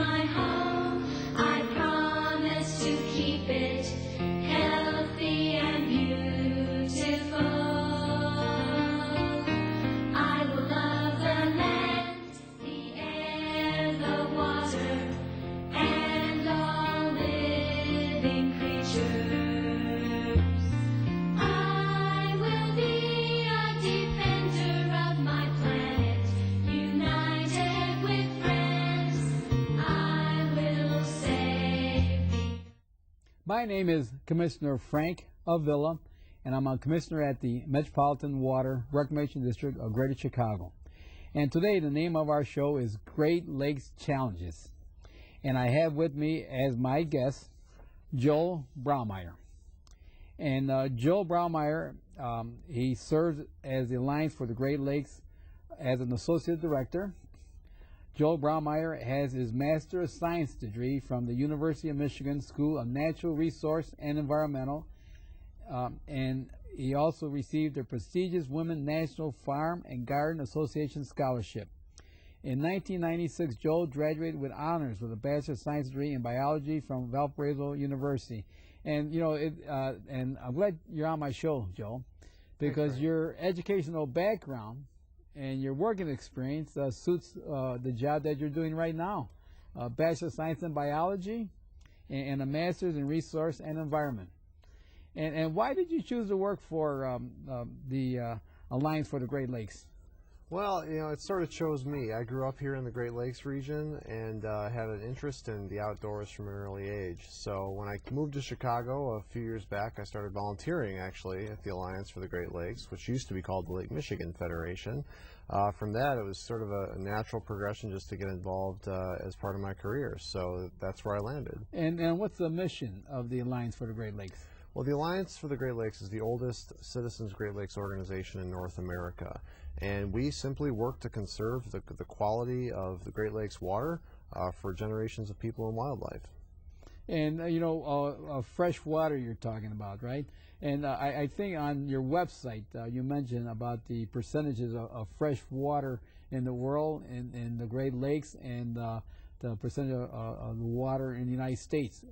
my home. I promise to keep it healthy and beautiful. I will love the land, the air, the water, and all living creatures. I will be a defender of my planet, united with friends. I will save the... My name is Commissioner Frank Avila, and I'm a commissioner at the Metropolitan Water Reclamation District of Greater Chicago. And today the name of our show is Great Lakes Challenges. And I have with me as my guest Joel Brammeier. And Joel Brammeier, he serves as the Alliance for the Great Lakes as an associate director. Joel Brammeier has his Master of Science degree from the University of Michigan School of Natural Resource and Environmental, and he also received the prestigious Women National Farm and Garden Association Scholarship. In 1996, Joel graduated with honors with a Bachelor of Science degree in biology from Valparaiso University. And you know, and I'm glad you're on my show, Joel, because your educational background and your working experience suits the job that you're doing right now. Bachelor of Science in Biology and a Master's in Resource and Environment. And why did you choose to work for the Alliance for the Great Lakes? Well, you know, it sort of chose me. I grew up here in the Great Lakes region and had an interest in the outdoors from an early age. So when I moved to Chicago a few years back, I started volunteering actually at the Alliance for the Great Lakes, which used to be called the Lake Michigan Federation. From that, it was sort of a natural progression just to get involved as part of my career. So that's where I landed. And what's the mission of the Alliance for the Great Lakes? Well, the Alliance for the Great Lakes is the oldest citizens Great Lakes organization in North America. And we simply work to conserve the quality of the Great Lakes water for generations of people and wildlife. And, you know, fresh water you're talking about, right? And I think on your website you mentioned about the percentages of fresh water in the world, in the Great Lakes, and the percentage of the water in the United States.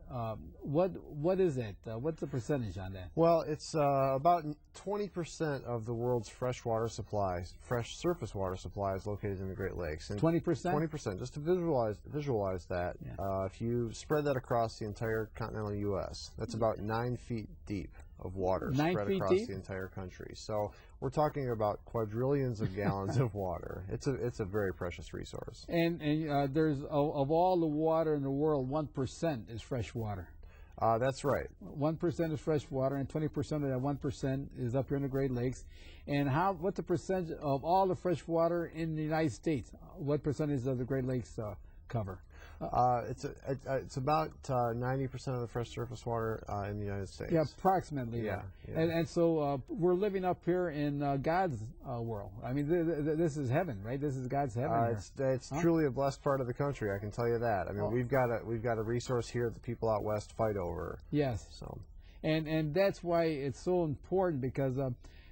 What is that? What's the percentage on that? Well, it's about 20% of the world's fresh water supplies, fresh surface water supply, is located in the Great Lakes. 20%? 20%. Just to visualize that, Yeah. if you spread that across the entire continental U.S., that's about 9 feet deep of water 9 spread feet across deep? the entire country. So we're talking about quadrillions of gallons of water. It's a very precious resource. And there's of all the water in the world, 1% is fresh water. That's right. 1% is fresh water, and 20% of that 1% is up here in the Great Lakes. And what's the percentage of all the fresh water in the United States? What percentage does the Great Lakes cover? It's about 90% of the fresh surface water in the United States. Yeah, approximately. Yeah. And so we're living up here in God's world. I mean, this is heaven, right? This is God's heaven. It's truly a blessed part of the country, I can tell you that. I mean, we've got a resource here that the people out west fight over. Yes. So, and that's why it's so important, because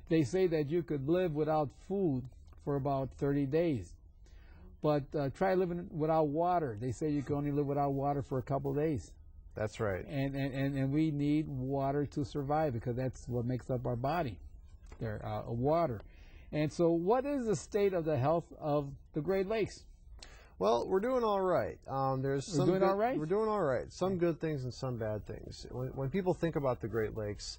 they say that you could live without food for about 30 days. But try living without water. They say you can only live without water for a couple of days. that's right. And we need water to survive, because that's what makes up our body, water. And so what is the state of the health of the Great Lakes? Well, we're doing all right. We're doing all right? We're doing all right. Some good things and some bad things. When people think about the Great Lakes,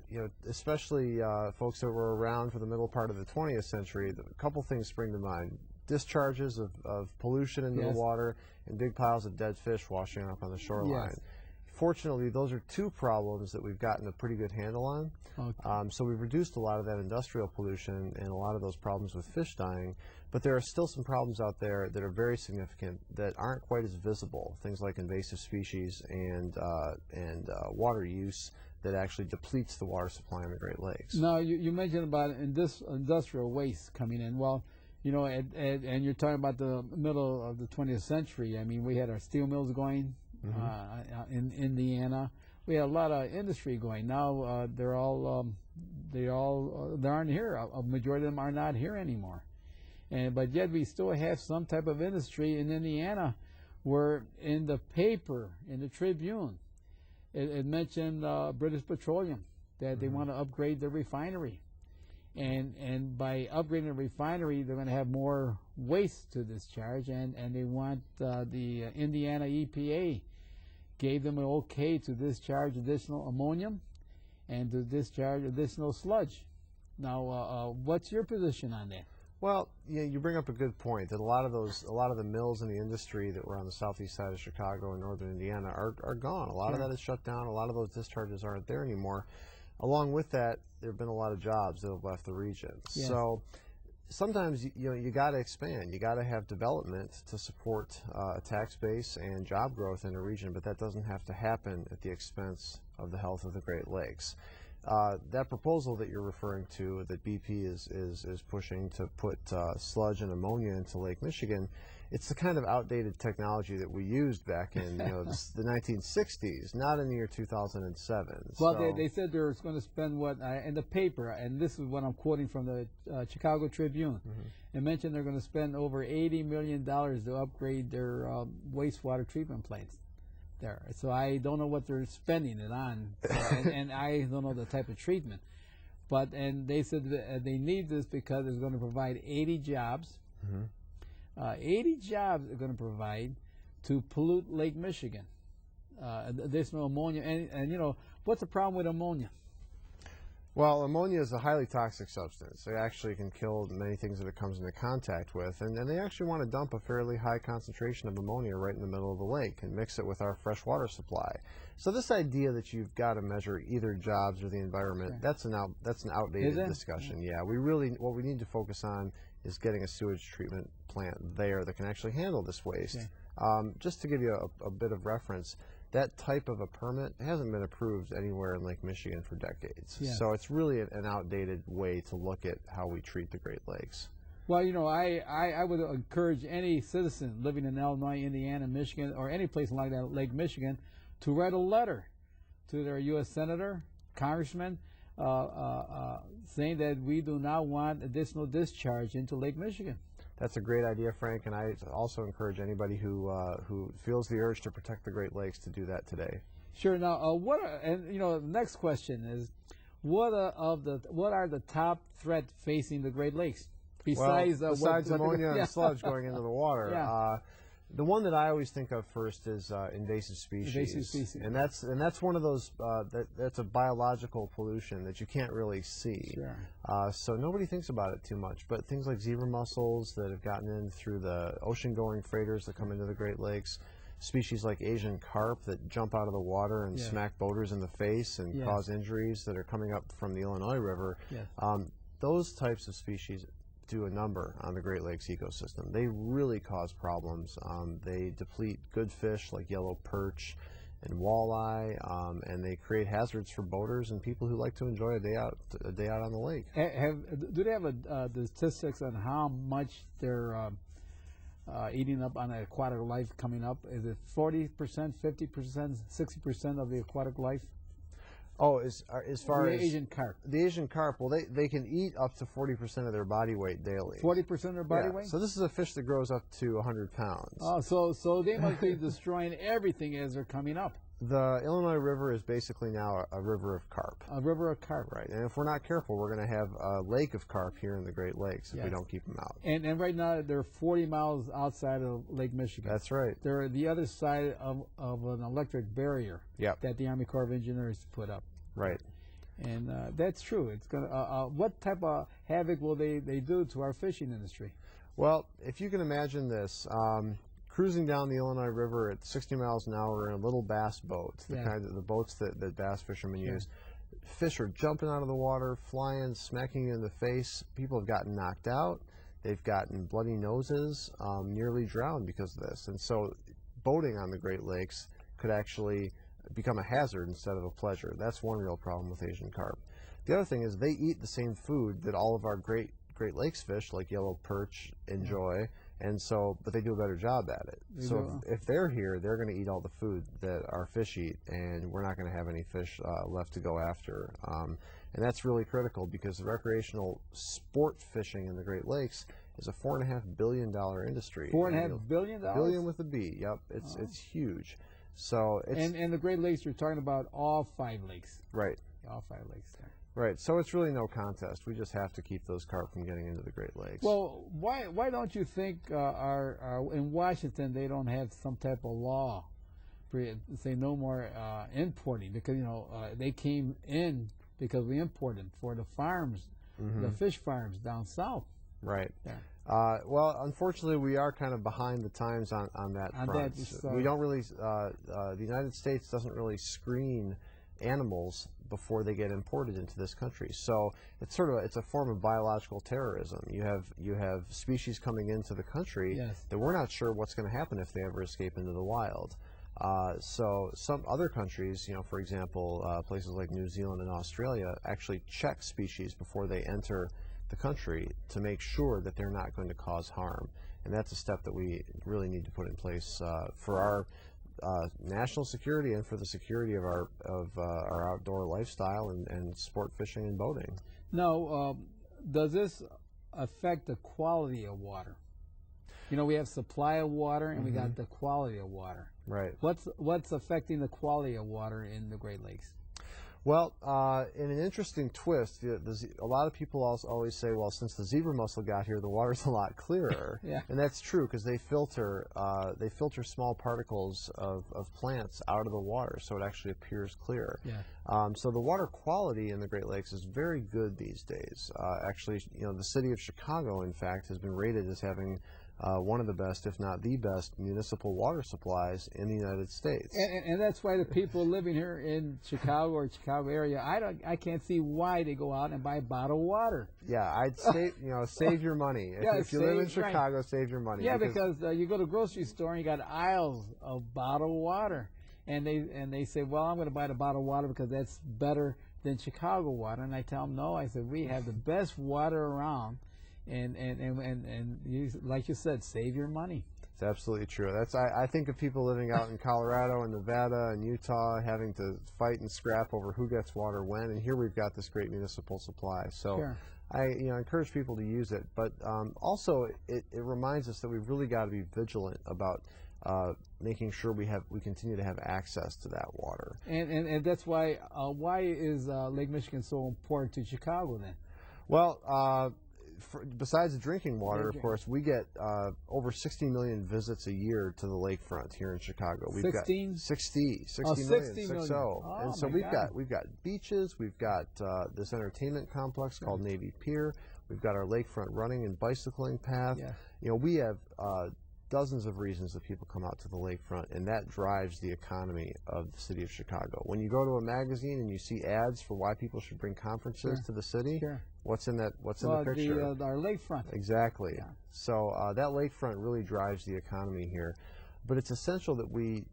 you know, especially folks that were around for the middle part of the 20th century, a couple things spring to mind. Discharges of pollution into the water and big piles of dead fish washing up on the shoreline. Yes. Fortunately, those are two problems that we've gotten a pretty good handle on. Okay. So we've reduced a lot of that industrial pollution and a lot of those problems with fish dying, but there are still some problems out there that are very significant that aren't quite as visible. Things like invasive species and water use that actually depletes the water supply in the Great Lakes. Now, you mentioned about industrial waste coming in. Well, you know, and you're talking about the middle of the 20th century. I mean, we had our steel mills going in Indiana. We had a lot of industry going. Now they aren't here. A majority of them are not here anymore. But yet we still have some type of industry in Indiana where in the paper, in the Tribune, it mentioned British Petroleum, that they want to upgrade their refinery. And by upgrading the refinery, they're going to have more waste to discharge, and they want the Indiana EPA gave them an okay to discharge additional ammonium and to discharge additional sludge. Now, what's your position on that? Well, yeah, you bring up a good point that a lot of the mills in the industry that were on the southeast side of Chicago and northern Indiana are gone. A lot of that is shut down. A lot of those discharges aren't there anymore. Along with that, there have been a lot of jobs that have left the region. Yes. So sometimes you got to expand. You got to have development to support a tax base and job growth in a region, but that doesn't have to happen at the expense of the health of the Great Lakes. That proposal that you're referring to, that BP is pushing to put sludge and ammonia into Lake Michigan, it's the kind of outdated technology that we used back in the 1960s, not in the year 2007. Well, so, they said they're going to spend what in the paper, and this is what I'm quoting from the Chicago Tribune. It mentioned they're going to spend over $80 million to upgrade their wastewater treatment plants there. So I don't know what they're spending it on, and I don't know the type of treatment. And they said that they need this because it's going to provide 80 jobs. 80 jobs are going to provide to pollute Lake Michigan. There's no ammonia. And you know, what's the problem with ammonia? Well, ammonia is a highly toxic substance. It actually can kill many things that it comes into contact with. And they actually want to dump a fairly high concentration of ammonia right in the middle of the lake and mix it with our fresh water supply. So this idea that you've got to measure either jobs or the environment, that's an outdated discussion. Yeah, what we need to focus on is getting a sewage treatment plant there that can actually handle this waste. Just to give you a bit of reference, that type of a permit hasn't been approved anywhere in Lake Michigan for decades. So it's really an outdated way to look at how we treat the Great Lakes. Well, you know, I would encourage any citizen living in Illinois, Indiana, Michigan, or any place like that, Lake Michigan, to write a letter to their U.S. Senator, Congressman, saying that we do not want additional discharge into Lake Michigan. That's a great idea, Frank, and I also encourage anybody who feels the urge to protect the Great Lakes to do that today. Sure. Now, the next question is, what are the top threats facing the Great Lakes besides ammonia and sludge going into the water? The one that I always think of first is invasive species. Invasive species. And that's one of those, that's a biological pollution that you can't really see. Sure. So nobody thinks about it too much. But things like zebra mussels that have gotten in through the ocean-going freighters that come into the Great Lakes, species like Asian carp that jump out of the water and smack boaters in the face and cause injuries that are coming up from the Illinois River, those types of species do a number on the Great Lakes ecosystem. They really cause problems. They deplete good fish like yellow perch and walleye, and they create hazards for boaters and people who like to enjoy a day out on the lake. Do they have the statistics on how much they're eating up on aquatic life coming up? Is it 40%, 50%, 60% of the aquatic life? Oh, as far as the Asian carp. The Asian carp, well, they can eat up to 40% of their body weight daily. 40% of their body weight? So this is a fish that grows up to 100 pounds. Oh, so they must be destroying everything as they're coming up. The Illinois River is basically now a river of carp. A river of carp. Right, and if we're not careful, we're going to have a lake of carp here in the Great Lakes if we don't keep them out. And right now, they're 40 miles outside of Lake Michigan. That's right. They're the other side of an electric barrier that the Army Corps of Engineers put up. Right. And that's true. It's gonna. What type of havoc will they do to our fishing industry? Well, if you can imagine this, cruising down the Illinois River at 60 miles an hour in a little bass boat, the boats that bass fishermen use, fish are jumping out of the water, flying, smacking you in the face. People have gotten knocked out. They've gotten bloody noses, nearly drowned because of this. And so boating on the Great Lakes could actually become a hazard instead of a pleasure. That's one real problem with Asian carp. The other thing is they eat the same food that all of our Great Lakes fish like yellow perch enjoy, and so, but they do a better job at it. So if they're here, they're going to eat all the food that our fish eat, and we're not going to have any fish left to go after. And that's really critical because the recreational sport fishing in the Great Lakes is a $4.5 billion industry. $4.5 billion. Billion with a B. Yep, it's huge. So it's and the Great Lakes, you're talking about all 5 lakes. right. All 5 lakes there. Right. So it's really no contest. We just have to keep those carp from getting into the Great Lakes. Well, why don't you think in Washington they don't have some type of law for say no more importing, because they came in because we imported for the farms, the fish farms down south. Right. Yeah. Well, unfortunately, we are kind of behind the times on that front. We don't really, the United States doesn't really screen animals before they get imported into this country. So it's it's a form of biological terrorism. You have species coming into the country Yes. that we're not sure what's going to happen if they ever escape into the wild. So some other countries, for example, places like New Zealand and Australia, actually check species before they enter the country to make sure that they're not going to cause harm. And that's a step that we really need to put in place for our national security and for the security of our outdoor lifestyle and sport fishing and boating. Now, does this affect the quality of water? We have supply of water and we got the quality of water. Right. What's affecting the quality of water in the Great Lakes? Well, in an interesting twist, a lot of people always say, well, since the zebra mussel got here, the water's a lot clearer. Yeah. And that's true, because they filter small particles of plants out of the water, so it actually appears clear. Yeah. So the water quality in the Great Lakes is very good these days. Actually, the city of Chicago, in fact, has been rated as having one of the best, if not the best, municipal water supplies in the United States. And that's why the people living here in Chicago or Chicago area, I can't see why they go out and buy bottled water. Yeah, I'd say save your money. If you live in Chicago, right. Save your money. Yeah, because you go to the grocery store and you got aisles of bottled water, and they say, well, I'm going to buy the bottled water because that's better than Chicago water. And I tell them, no. I said, we have the best water around. And you, like you said, save your money. It's absolutely true. I think of people living out in Colorado and Nevada and Utah having to fight and scrap over who gets water when, and here we've got this great municipal supply. So Sure. I encourage people to use it, but also it reminds us that we've really got to be vigilant about making sure we continue to have access to that water. And that's why is Lake Michigan so important to Chicago then? Well, besides the drinking water, of course, we get over 60 million visits a year to the lakefront here in Chicago. We've 16? got 60 Oh, million, 60 million. 60. Oh, And so we've got beaches, we've got this entertainment complex called Navy Pier, we've got our lakefront running and bicycling path. Yeah. We have dozens of reasons that people come out to the lakefront, and that drives the economy of the city of Chicago. When you go to a magazine and you see ads for why people should bring conferences to the city, Sure. what's in the picture? Our lakefront. Exactly. Yeah. So that lakefront really drives the economy here, but it's essential that we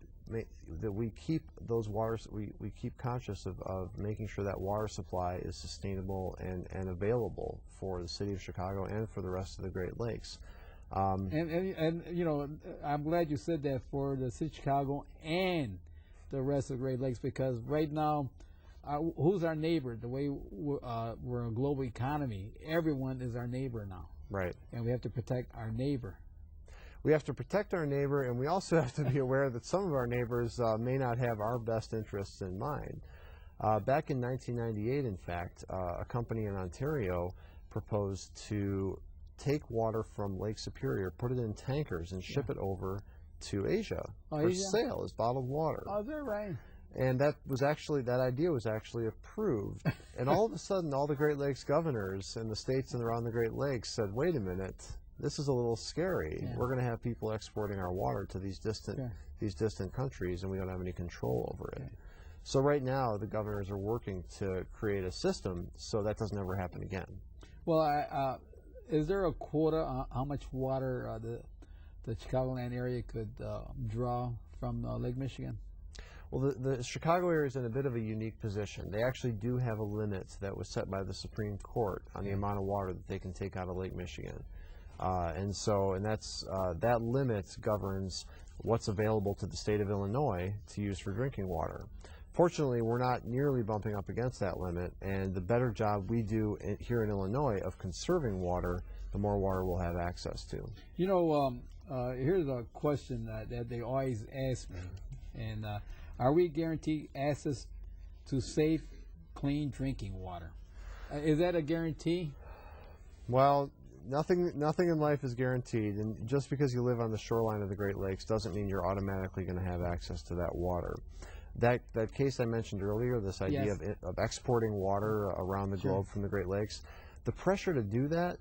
keep those waters. We keep conscious of making sure that water supply is sustainable and available for the city of Chicago and for the rest of the Great Lakes. And I'm glad you said that, for the city of Chicago and the rest of the Great Lakes, because right now, who's our neighbor? The way we're a global economy, everyone is our neighbor now. Right. And we have to protect our neighbor. We have to protect our neighbor, and we also have to be aware that some of our neighbors may not have our best interests in mind. Back in 1998, in fact, a company in Ontario proposed to take water from Lake Superior, put it in tankers, and ship it over to Asia for sale as bottled water. Oh, they're right. And that idea was actually approved. And all of a sudden, all the Great Lakes governors in the states and around the Great Lakes said, wait a minute, this is a little scary. Yeah. We're going to have people exporting our water to these distant countries, and we don't have any control over it. Okay. So right now, the governors are working to create a system so that doesn't ever happen again. Well, is there a quota on how much water the Chicagoland area could draw from Lake Michigan? Well, the Chicago area is in a bit of a unique position. They actually do have a limit that was set by the Supreme Court on the amount of water that they can take out of Lake Michigan. And that limit governs what's available to the state of Illinois to use for drinking water. Fortunately, we're not nearly bumping up against that limit, and the better job we do here in Illinois of conserving water, the more water we'll have access to. You know, here's a question that they always ask me, and are we guaranteed access to safe, clean drinking water? Is that a guarantee? Well, nothing in life is guaranteed, and just because you live on the shoreline of the Great Lakes doesn't mean you're automatically going to have access to that water. That case I mentioned earlier, this idea Yes. of exporting water around the Sure. globe from the Great Lakes, the pressure to do that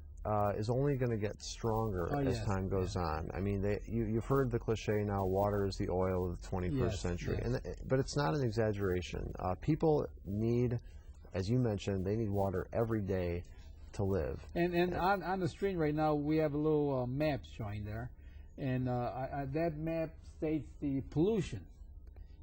is only going to get stronger as Yes. time goes on. I mean, you've heard the cliche now, water is the oil of the 21st Yes, century, yes. but it's not an exaggeration. People need, as you mentioned, they need water every day to live. And on the screen right now, we have a little map showing there, and that map states the pollution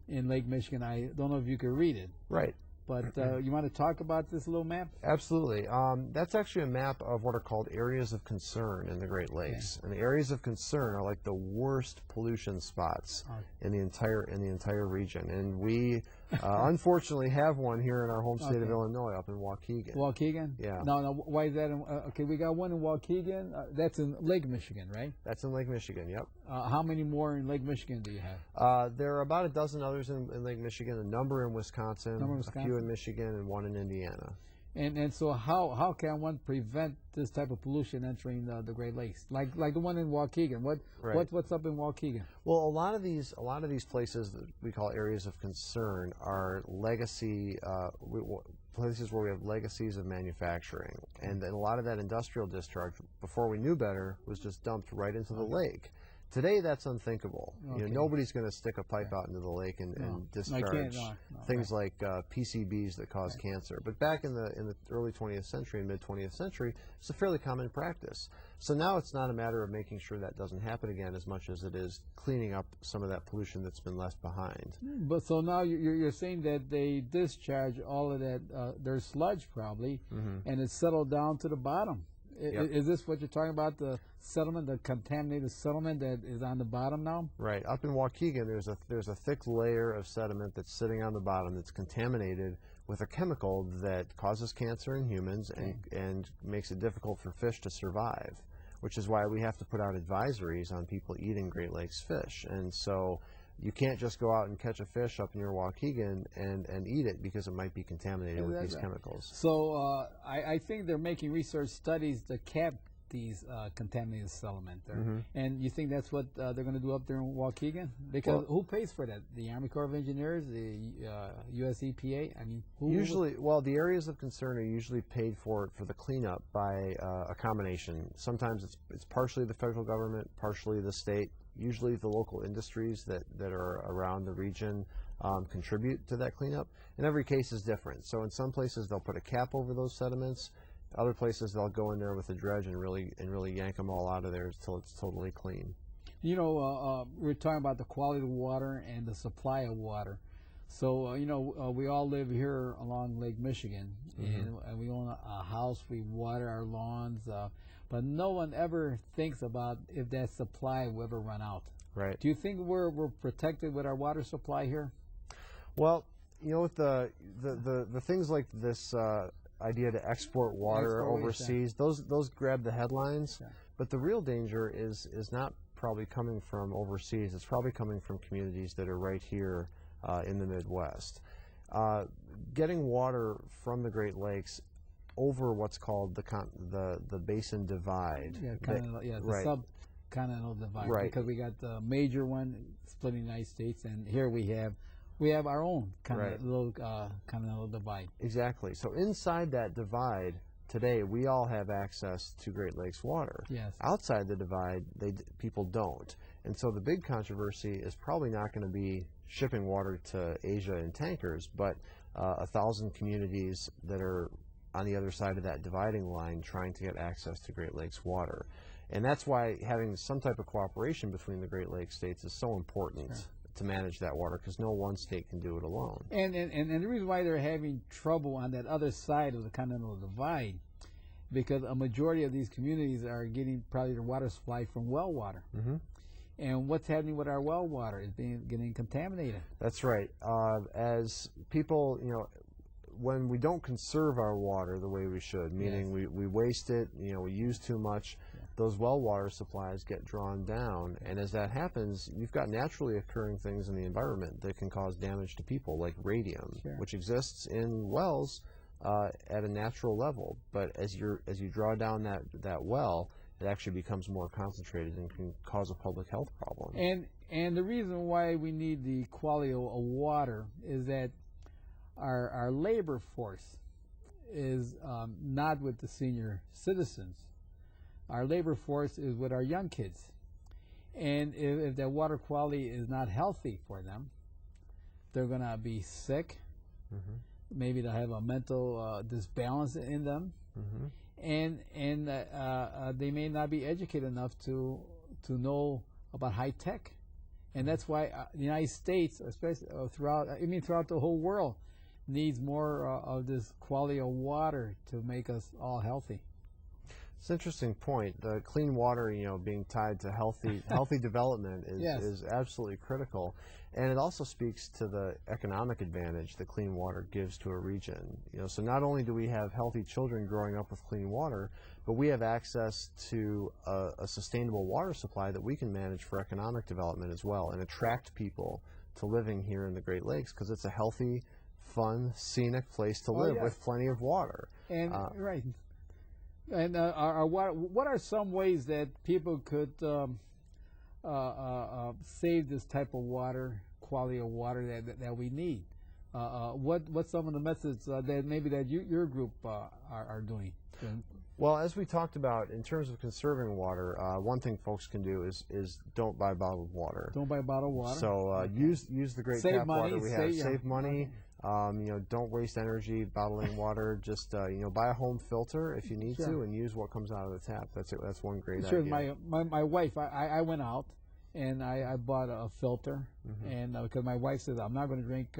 in Lake Michigan. I don't know if you could read it, Right. but you want to talk about this little map? Absolutely. That's actually a map of what are called areas of concern in the Great Lakes. And the areas of concern are like the worst pollution spots in the entire region. And we unfortunately have one here in our home state of Illinois, up in Waukegan. Waukegan? Yeah. No, why is that? Okay, we got one in Waukegan. That's in Lake Michigan, right? That's in Lake Michigan. Yep. How many more in Lake Michigan do you have? There are about a dozen others in Lake Michigan, a number in Wisconsin, Number in a few Wisconsin. in Michigan, and one in Indiana. And so how can one prevent this type of pollution entering the Great Lakes, like the one in Waukegan? What's up in Waukegan? Well, a lot of these places that we call areas of concern are legacy places where we have legacies of manufacturing, and then a lot of that industrial discharge, before we knew better, was just dumped right into the lake. Today, that's unthinkable. You know, nobody's going to stick a pipe out into the lake and discharge things like PCBs that cause cancer. But back in the early 20th century and mid 20th century, it's a fairly common practice. So now it's not a matter of making sure that doesn't happen again as much as it is cleaning up some of that pollution that's been left behind. But so now you're saying that they discharge all of that, their sludge probably, and it's settled down to the bottom. Is this what you're talking about, the settlement, the contaminated settlement that is on the bottom now? Right. Up in Waukegan, there's a thick layer of sediment that's sitting on the bottom that's contaminated with a chemical that causes cancer in humans and makes it difficult for fish to survive, which is why we have to put out advisories on people eating Great Lakes fish. And so you can't just go out and catch a fish up near Waukegan and eat it because it might be contaminated with these chemicals. So I think they're making research studies to cap these contaminated sediment there. And you think that's what they're going to do up there in Waukegan? Because who pays for that? The Army Corps of Engineers, the US EPA? I mean, who? Usually, well, the areas of concern are usually paid for the cleanup by a combination. Sometimes it's partially the federal government, partially the state. Usually the local industries that are around the region contribute to that cleanup. And every case is different. So in some places they'll put a cap over those sediments. Other places they'll go in there with a dredge and really yank them all out of there until it's totally clean. You know, we're talking about the quality of water and the supply of water. So, you know, we all live here along Lake Michigan, and we own a house, we water our lawns, but no one ever thinks about if that supply will ever run out. Right. Do you think we're protected with our water supply here? Well, you know, with the things like this idea to export water overseas, those grab the headlines. Yeah. But the real danger is not probably coming from overseas. It's probably coming from communities that are right here in the Midwest. Getting water from the Great Lakes over what's called the basin divide. Yeah, the subcontinental divide. Right. Because we got the major one splitting the United States, and here we have our own little continental divide. Exactly. So inside that divide today, we all have access to Great Lakes water. Yes. Outside the divide, people don't. And so the big controversy is probably not going to be shipping water to Asia in tankers, but 1,000 communities that are on the other side of that dividing line trying to get access to Great Lakes water. And that's why having some type of cooperation between the Great Lakes states is so important. Sure. To manage that water, because no one state can do it alone. And the reason why they're having trouble on that other side of the continental divide, because a majority of these communities are getting probably their water supply from well water. And what's happening with our well water is getting contaminated. That's right. As people, you know, when we don't conserve our water the way we should, meaning we waste it, you know, we use too much, those well water supplies get drawn down, and as that happens, you've got naturally occurring things in the environment that can cause damage to people, like radium, Sure. which exists in wells at a natural level. But as you draw down that well, it actually becomes more concentrated and can cause a public health problem. And the reason why we need the quality of water is that our labor force is not with the senior citizens. Our labor force is with our young kids. And if that water quality is not healthy for them, they're going to be sick. Mm-hmm. Maybe they'll have a mental disbalance in them. Mm-hmm. And they may not be educated enough to know about high tech. And that's why the United States, especially throughout the whole world, needs more of this quality of water to make us all healthy. It's an interesting point. The clean water, being tied to healthy development is absolutely critical, and it also speaks to the economic advantage that clean water gives to a region. So not only do we have healthy children growing up with clean water, but we have access to a sustainable water supply that we can manage for economic development as well, and attract people to living here in the Great Lakes because it's a healthy, fun, scenic place to live with plenty of water. And right. And what are some ways that people could save this type of water, quality of water that we need? What's some of the methods that maybe that your group are doing? Well, as we talked about, in terms of conserving water, one thing folks can do is don't buy bottled water. Don't buy bottled water. So use the great tap water we have. Save money. Don't waste energy bottling water. Just buy a home filter if you need to, and use what comes out of the tap. That's one great idea. My wife, I went out and I bought a filter, and because my wife says I'm not going to drink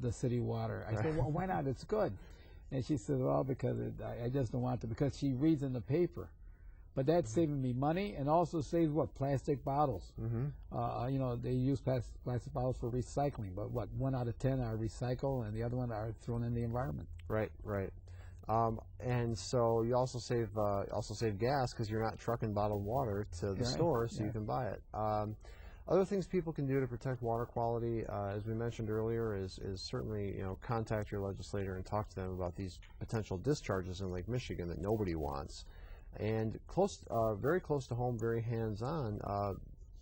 the city water. I said, well, why not? It's good. And she said, well, because I just don't want to, because she reads in the paper. But that's saving me money, and also saves plastic bottles. They use plastic bottles for recycling, but 1 out of 10 are recycled, and the other one are thrown in the environment. Right. And so you also save gas because you're not trucking bottled water to the store, so you can buy it. Other things people can do to protect water quality, as we mentioned earlier, is certainly contact your legislator and talk to them about these potential discharges in Lake Michigan that nobody wants. And very close to home, very hands-on,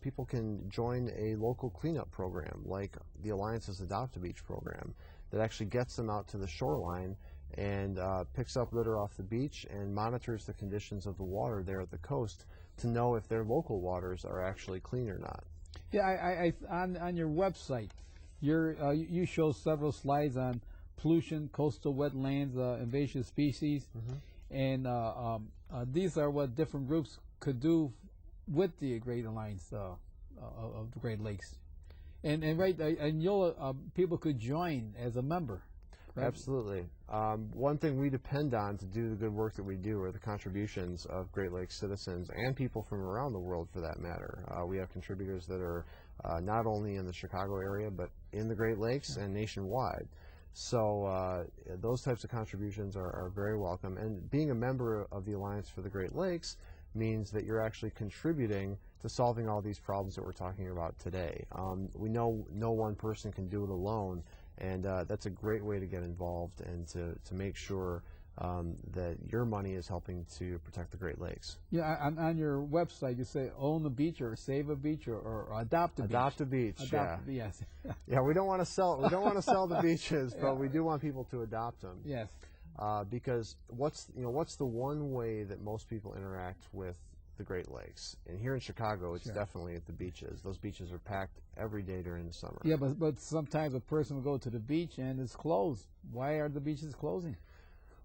people can join a local cleanup program like the Alliance's Adopt a Beach program that actually gets them out to the shoreline and picks up litter off the beach and monitors the conditions of the water there at the coast to know if their local waters are actually clean or not. Yeah, on your website, you show several slides on pollution, coastal wetlands, invasive species, and these are what different groups could do with the Great Alliance of the Great Lakes, and people could join as a member. Right? Absolutely. One thing we depend on to do the good work that we do are the contributions of Great Lakes citizens and people from around the world, for that matter. We have contributors that are not only in the Chicago area, but in the Great Lakes and nationwide. So those types of contributions are very welcome. And being a member of the Alliance for the Great Lakes means that you're actually contributing to solving all these problems that we're talking about today. We know no one person can do it alone, and that's a great way to get involved and to make sure that your money is helping to protect the Great Lakes. Yeah, on your website you say own a beach or save a beach or adopt a beach. Adopt a beach. Yes. Yeah, we don't want to sell the beaches, but we do want people to adopt them. Yes. Because what's the one way that most people interact with the Great Lakes? And here in Chicago, it's definitely at the beaches. Those beaches are packed every day during the summer. Yeah, but sometimes a person will go to the beach and it's closed. Why are the beaches closing?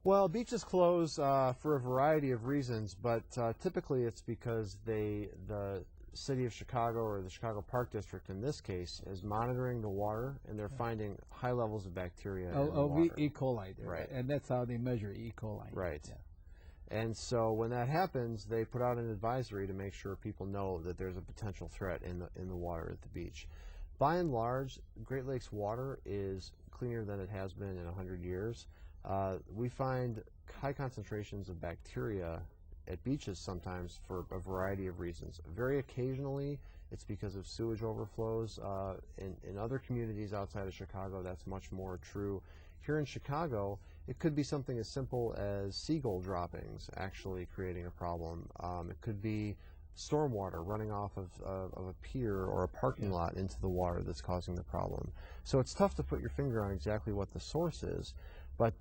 Well, beaches close for a variety of reasons, but typically it's because the city of Chicago, or the Chicago Park District in this case, is monitoring the water, and they're finding high levels of bacteria in the water. E. coli. Right. And that's how they measure E. coli. Right. Yeah. And so when that happens, they put out an advisory to make sure people know that there's a potential threat in the water at the beach. By and large, Great Lakes water is cleaner than it has been in 100 years. We find high concentrations of bacteria at beaches sometimes for a variety of reasons. Very occasionally, it's because of sewage overflows. In other communities outside of Chicago, that's much more true. Here in Chicago, it could be something as simple as seagull droppings actually creating a problem. It could be stormwater running off of a pier or a parking lot into the water that's causing the problem. So it's tough to put your finger on exactly what the source is, but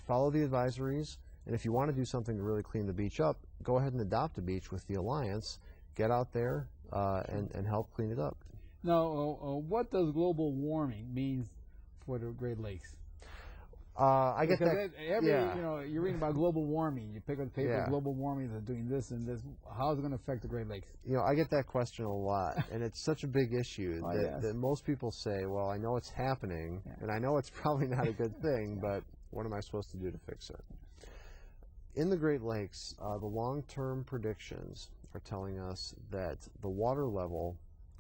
follow the advisories, and if you want to do something to really clean the beach up, go ahead and adopt a beach with the Alliance. Get out there and help clean it up. Now, what does global warming mean for the Great Lakes? I get Because that. you know, you're reading about global warming. You pick up the paper, global warming, they're doing this and this. How is it going to affect the Great Lakes? You know, I get that question a lot, and it's such a big issue that most people say, well, I know it's happening, and I know it's probably not a good thing, but what am I supposed to do to fix it? In the Great Lakes, the long-term predictions are telling us that the water level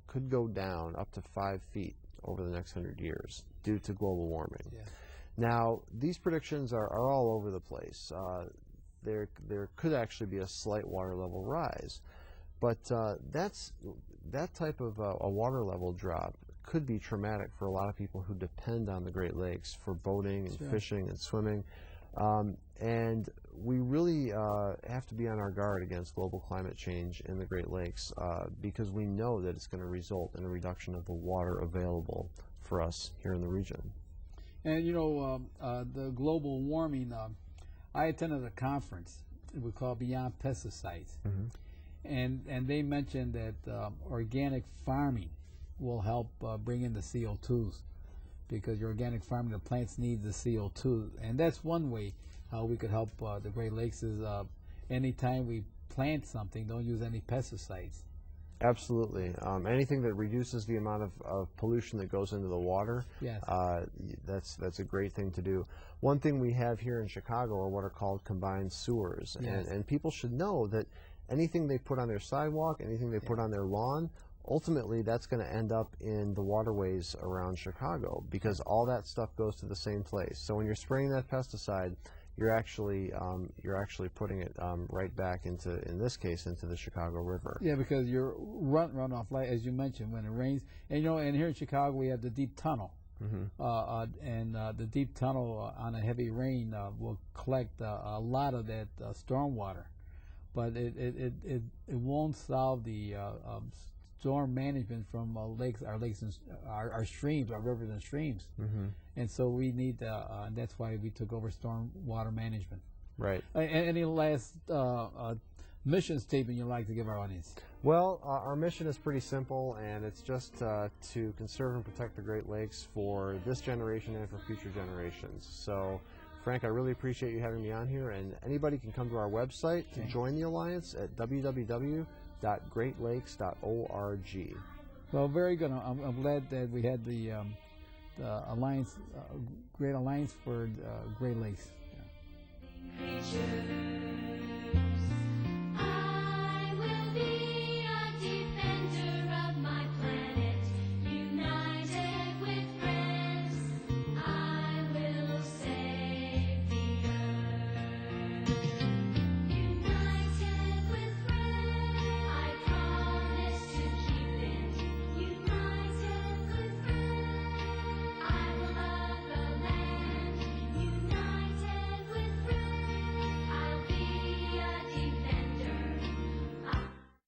could go down up to 5 feet over the next 100 years due to global warming. Yeah. Now, these predictions are all over the place. There could actually be a slight water level rise, but that type of a water level drop could be traumatic for a lot of people who depend on the Great Lakes for boating and fishing and swimming. And we really have to be on our guard against global climate change in the Great Lakes because we know that it's going to result in a reduction of the water available for us here in the region. And you know, the global warming, I attended a conference we call Beyond Pesticides, and they mentioned that organic farming will help bring in the CO2s, because your organic farming, the plants need the CO2, and that's one way how we could help the Great Lakes is anytime we plant something, don't use any pesticides. Absolutely. Anything that reduces the amount of pollution that goes into the water, that's a great thing to do. One thing we have here in Chicago are what are called combined sewers, and people should know that anything they put on their sidewalk, anything they put on their lawn, ultimately that's going to end up in the waterways around Chicago because all that stuff goes to the same place. So when you're spraying that pesticide, you're actually putting it right back into, in this case, into the Chicago River. Yeah, because your runoff, like as you mentioned, when it rains, and you know, and here in Chicago we have the deep tunnel, and the deep tunnel on a heavy rain will collect a lot of that storm water, but it won't solve the storm management from lakes, and our streams, our rivers and streams. And so we need, and that's why we took over storm water management. Right. Any last mission statement you'd like to give our audience? Well, our mission is pretty simple, and it's just to conserve and protect the Great Lakes for this generation and for future generations. So, Frank, I really appreciate you having me on here, and anybody can come to our website to join the Alliance at www.greatlakes.org. Well, very good. I'm glad that we had the Alliance, Great Alliance for Great Lakes. Creature.